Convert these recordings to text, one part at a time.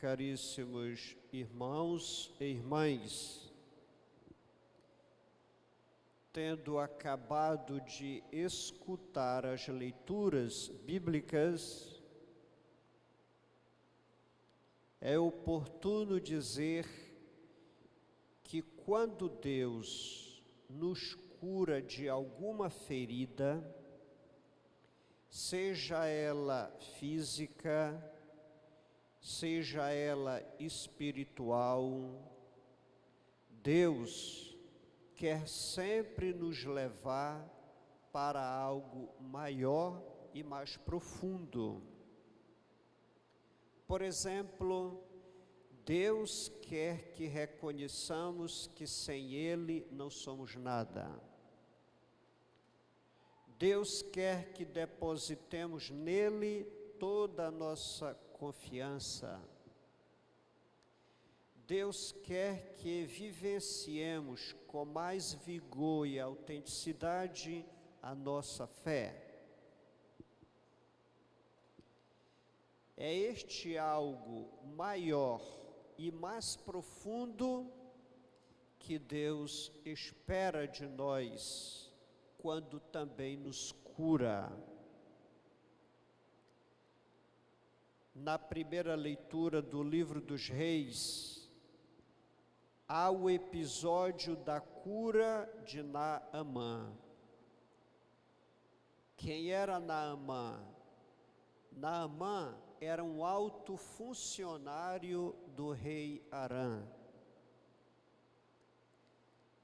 caríssimos irmãos e irmãs, tendo acabado de escutar as leituras bíblicas, é oportuno dizer que quando Deus nos cura de alguma ferida, seja ela física, seja ela espiritual, Deus quer sempre nos levar para algo maior e mais profundo. Por exemplo, Deus quer que reconheçamos que sem Ele não somos nada. Deus quer que depositemos nele toda a nossa confiança. Deus quer que vivenciemos com mais vigor e autenticidade a nossa fé. É este algo maior e mais profundo que Deus espera de nós quando também nos cura. Na primeira leitura do livro dos Reis, há o episódio da cura de Naamã. Quem era Naamã? Naamã era um alto funcionário do rei Arã.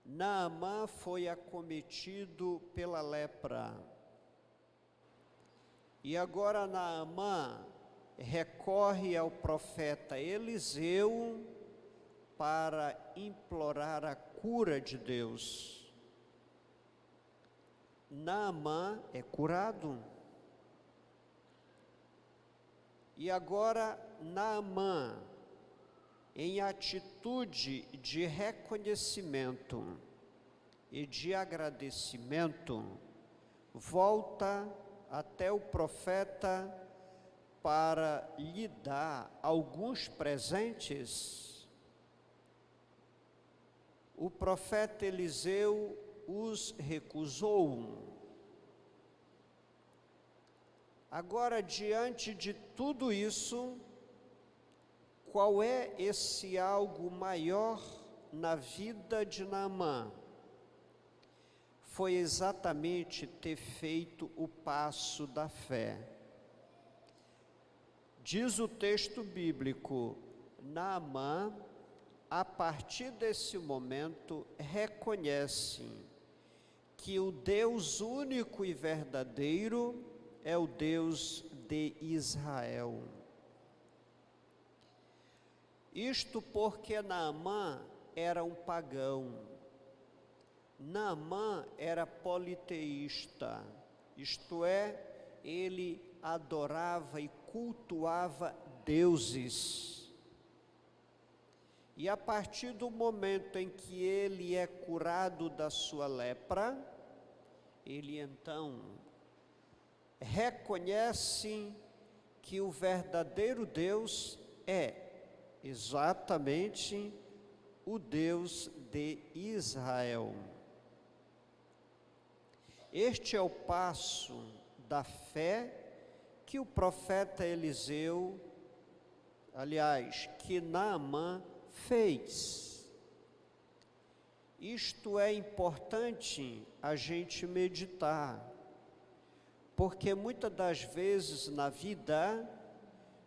Naamã foi acometido pela lepra. E agora Naamã recorre ao profeta Eliseu para implorar a cura de Deus. Naamã é curado. E agora Naamã, em atitude de reconhecimento e de agradecimento, volta até o profeta para lhe dar alguns presentes. O profeta Eliseu os recusou. Agora, diante de tudo isso, qual é esse algo maior na vida de Naamã? Foi exatamente ter feito o passo da fé. Diz o texto bíblico, Naamã, a partir desse momento, reconhece que o Deus único e verdadeiro é o Deus de Israel. Isto porque Naamã era um pagão. Naamã era politeísta, isto é, ele adorava e cultuava deuses. E a partir do momento em que ele é curado da sua lepra, ele então reconhece que o verdadeiro Deus é exatamente o Deus de Israel. Este é o passo da fé que o profeta Eliseu, aliás, que Naamã fez. Isto é importante a gente meditar, porque muitas das vezes na vida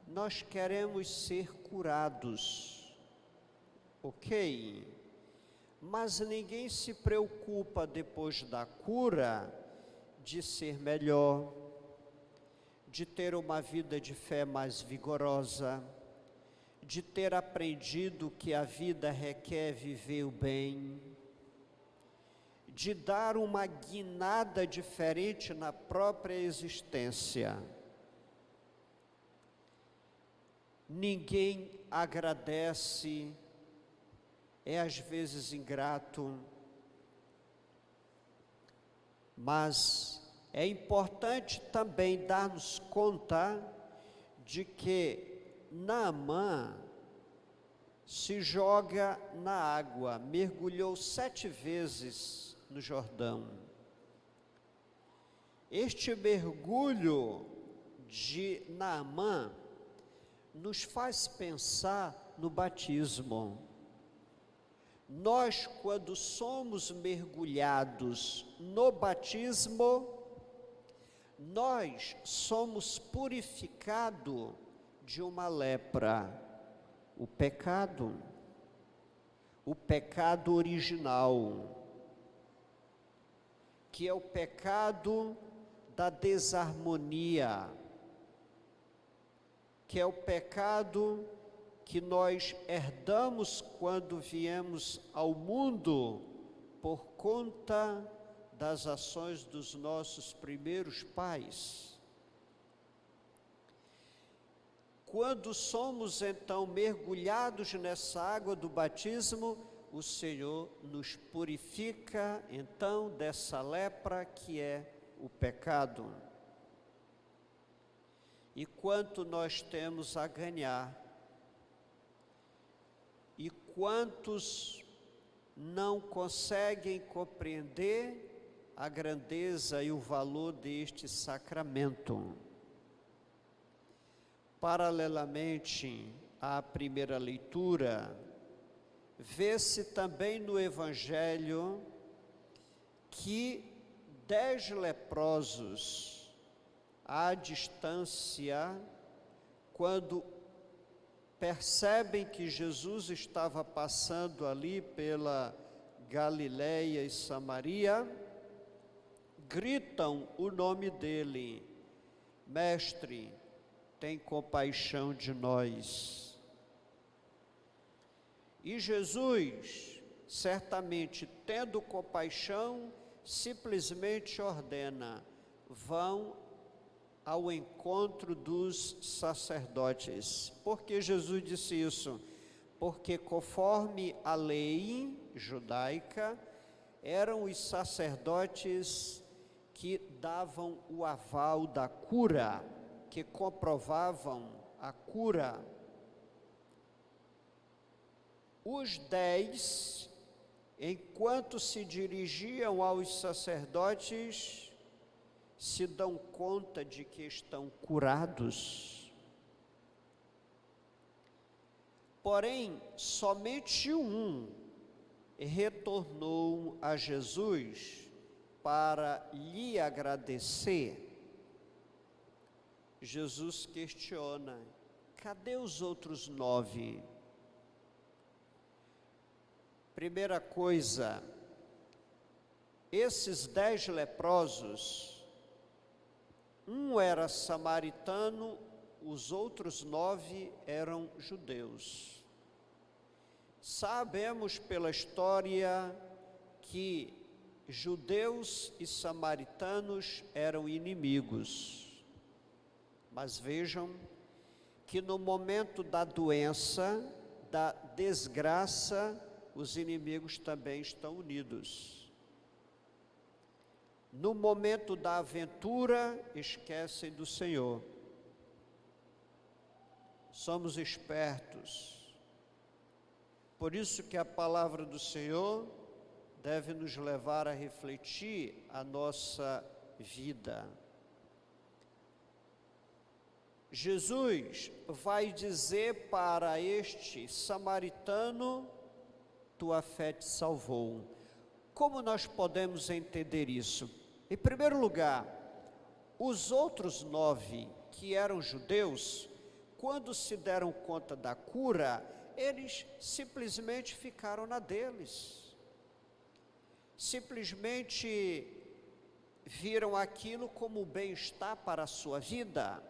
nós queremos ser curados, ok? Mas ninguém se preocupa depois da cura de ser melhor, de ter uma vida de fé mais vigorosa, de ter aprendido que a vida requer viver o bem, de dar uma guinada diferente na própria existência. Ninguém agradece, é às vezes ingrato, mas é importante também darmos conta de que Naamã se joga na água, mergulhou 7 vezes no Jordão. Este mergulho de Naamã nos faz pensar no batismo. Nós, quando somos mergulhados no batismo, nós somos purificados de uma lepra, o pecado original, que é o pecado da desarmonia, que é o pecado que nós herdamos quando viemos ao mundo por conta das ações dos nossos primeiros pais. Quando somos então mergulhados nessa água do batismo, o Senhor nos purifica então dessa lepra que é o pecado. E quanto nós temos a ganhar, e quantos não conseguem compreender a grandeza e o valor deste sacramento. Paralelamente à primeira leitura, vê-se também no Evangelho que 10 leprosos à distância, quando percebem que Jesus estava passando ali pela Galileia e Samaria, gritam o nome dele: Mestre, tem compaixão de nós. E Jesus, certamente tendo compaixão, simplesmente ordena: vão ao encontro dos sacerdotes. Por que Jesus disse isso? Porque conforme a lei judaica, eram os sacerdotes que davam o aval da cura, que comprovavam a cura. Os 10, enquanto se dirigiam aos sacerdotes, se dão conta de que estão curados. Porém, somente um retornou a Jesus para lhe agradecer. Jesus questiona: cadê os outros 9? Primeira coisa, esses 10 leprosos, um era samaritano, os outros 9 eram judeus. Sabemos pela história que judeus e samaritanos eram inimigos. Mas vejam que no momento da doença, da desgraça, os inimigos também estão unidos. No momento da aventura, esquecem do Senhor. Somos espertos. Por isso que a palavra do Senhor deve nos levar a refletir a nossa vida. Jesus vai dizer para este samaritano: tua fé te salvou. Como nós podemos entender isso? Em primeiro lugar, os outros 9 que eram judeus, quando se deram conta da cura, eles simplesmente ficaram na deles. Simplesmente viram aquilo como bem-estar para a sua vida,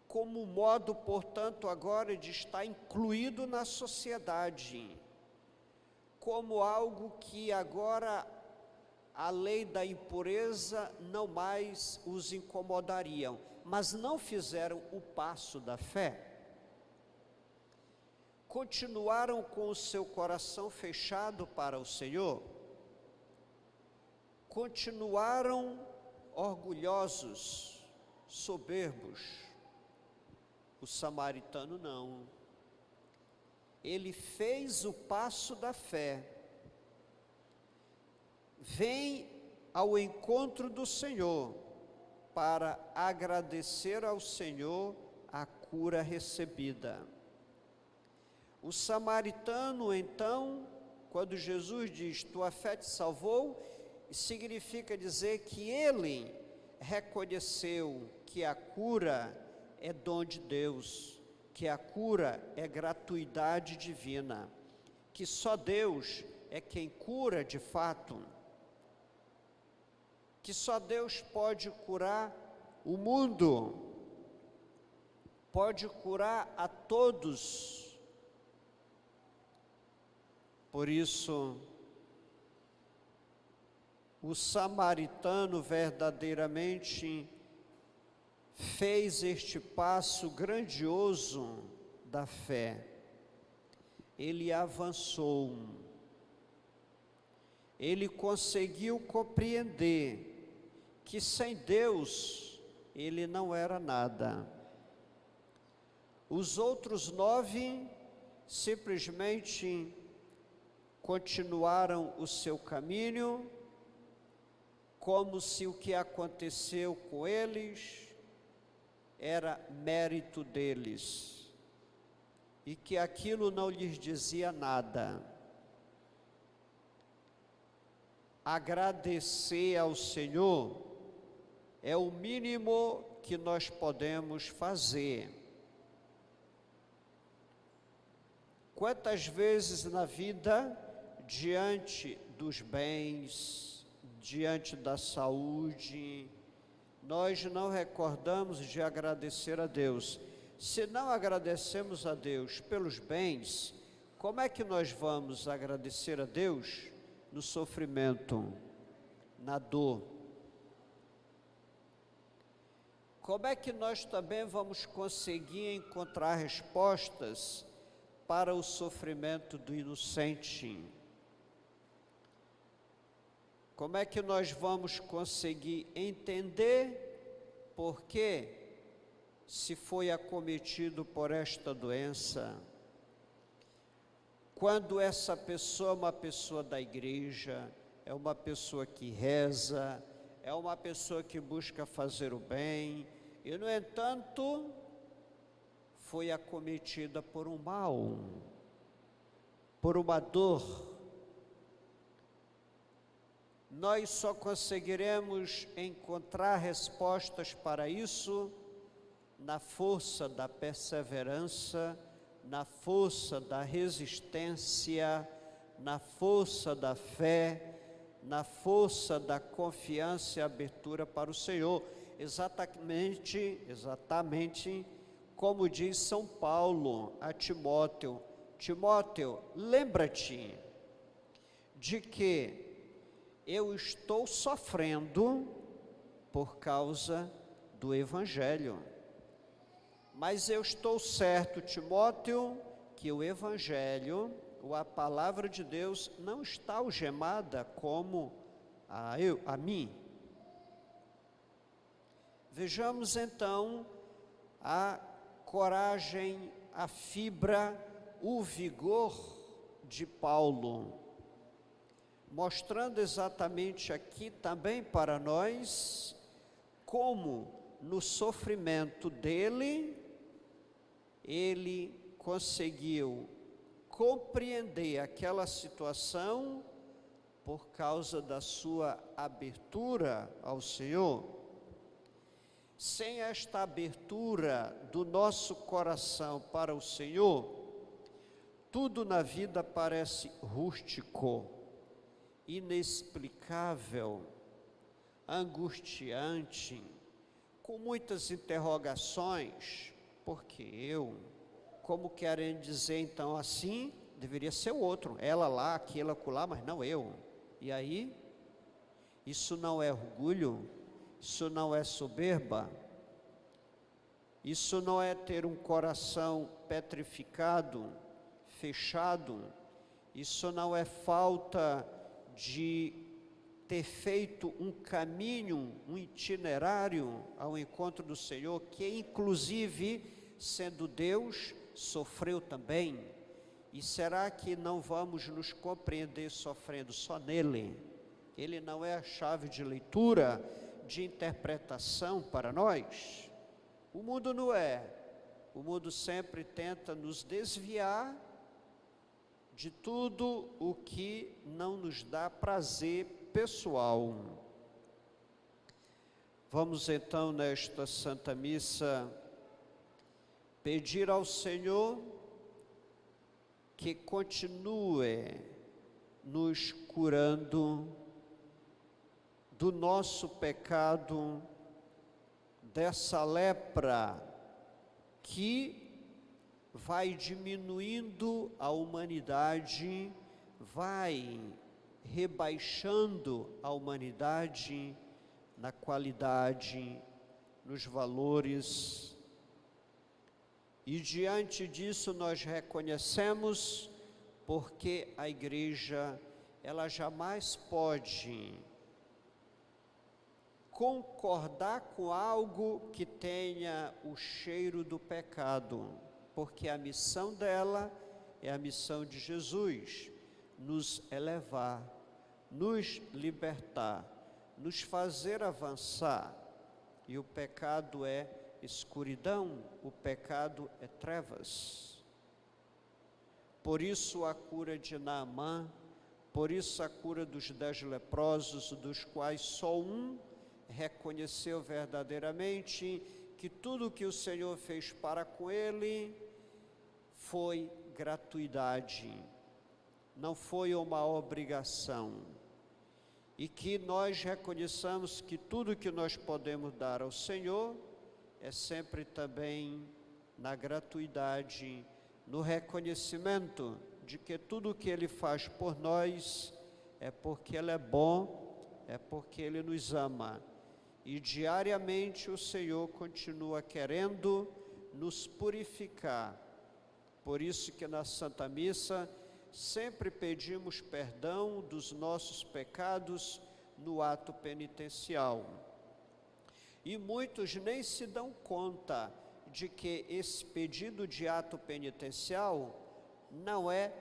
como modo, portanto, agora de estar incluído na sociedade, como algo que agora a lei da impureza não mais os incomodariam, mas não fizeram o passo da fé. Continuaram com o seu coração fechado para o Senhor, continuaram orgulhosos, soberbos. O samaritano não. ele fez o passo da fé, vem ao encontro do Senhor para agradecer ao Senhor a cura recebida. O samaritano, então, quando Jesus diz, tua fé te salvou, significa dizer que ele reconheceu que a cura é dom de Deus, que a cura é gratuidade divina, que só Deus é quem cura de fato, que só Deus pode curar o mundo, pode curar a todos. Por isso, o samaritano verdadeiramente fez este passo grandioso da fé. Ele avançou, ele conseguiu compreender que sem Deus ele não era nada. Os outros 9 simplesmente continuaram o seu caminho, como se o que aconteceu com eles era mérito deles, e que aquilo não lhes dizia nada. Agradecer ao Senhor é o mínimo que nós podemos fazer. Quantas vezes na vida, diante dos bens, diante da saúde, nós não recordamos de agradecer a Deus. Se não agradecemos a Deus pelos bens, como é que nós vamos agradecer a Deus no sofrimento, na dor? Como é que nós também vamos conseguir encontrar respostas para o sofrimento do inocente? Como é que nós vamos conseguir entender por que se foi acometido por esta doença? Quando essa pessoa é uma pessoa da igreja, é uma pessoa que reza, é uma pessoa que busca fazer o bem, e no entanto, foi acometida por um mal, por uma dor. Nós só conseguiremos encontrar respostas para isso na força da perseverança, na força da resistência, na força da fé, na força da confiança e abertura para o Senhor. Exatamente como diz São Paulo a Timóteo: Timóteo, lembra-te de que eu estou sofrendo por causa do Evangelho. Mas eu estou certo, Timóteo, que o Evangelho, ou a palavra de Deus, não está algemada como a mim. Vejamos então a coragem, a fibra, o vigor de Paulo, mostrando exatamente aqui também para nós como no sofrimento dele, ele conseguiu compreender aquela situação por causa da sua abertura ao Senhor. Sem esta abertura do nosso coração para o Senhor, tudo na vida parece rústico, inexplicável, angustiante, com muitas interrogações. Porque eu, como querem dizer então assim, deveria ser o outro, ela lá, aquele acolá, mas não eu. E aí, isso não é orgulho, isso não é soberba, isso não é ter um coração petrificado, fechado, isso não é falta de ter feito um caminho, um itinerário ao encontro do Senhor, que inclusive, sendo Deus, sofreu também, E será que não vamos nos compreender sofrendo só nele? Ele não é a chave de leitura, de interpretação para nós? O mundo não é. O mundo sempre tenta nos desviar de tudo o que não nos dá prazer pessoal. Vamos então, nesta Santa Missa, pedir ao Senhor que continue nos curando do nosso pecado, dessa lepra que vai diminuindo a humanidade, vai rebaixando a humanidade na qualidade, nos valores. E diante disso nós reconhecemos, porque a igreja, ela jamais pode concordar com algo que tenha o cheiro do pecado, porque a missão dela é a missão de Jesus, nos elevar, nos libertar, nos fazer avançar. E o pecado é escuridão, o pecado é trevas. Por isso a cura de Naamã, por isso a cura dos 10 leprosos, dos quais só um reconheceu verdadeiramente que tudo que o Senhor fez para com ele foi gratuidade, não foi uma obrigação. E que nós reconheçamos que tudo que nós podemos dar ao Senhor é sempre também na gratuidade, no reconhecimento de que tudo que Ele faz por nós é porque Ele é bom, é porque Ele nos ama. E diariamente o Senhor continua querendo nos purificar. Por isso que na Santa Missa sempre pedimos perdão dos nossos pecados no ato penitencial. E muitos nem se dão conta de que esse pedido de ato penitencial não é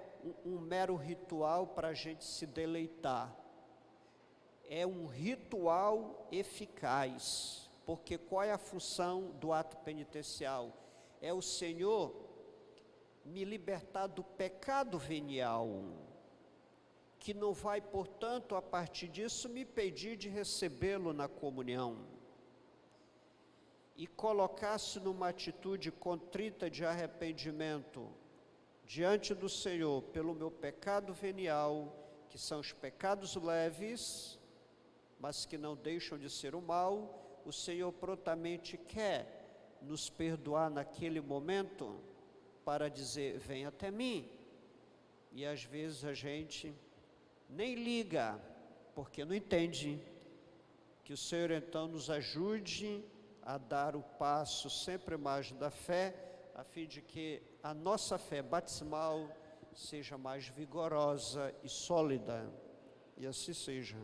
um mero ritual para a gente se deleitar. É um ritual eficaz, porque qual é a função do ato penitencial? É o Senhor me libertar do pecado venial, que não vai, portanto, a partir disso, me pedir de recebê-lo na comunhão. E colocar-se numa atitude contrita de arrependimento diante do Senhor pelo meu pecado venial, que são os pecados leves, mas que não deixam de ser o mal. O Senhor prontamente quer nos perdoar naquele momento, para dizer, vem até mim. E às vezes a gente nem liga, porque não entende. Que o Senhor então nos ajude a dar o passo sempre mais da fé, a fim de que a nossa fé batismal seja mais vigorosa e sólida. E assim seja.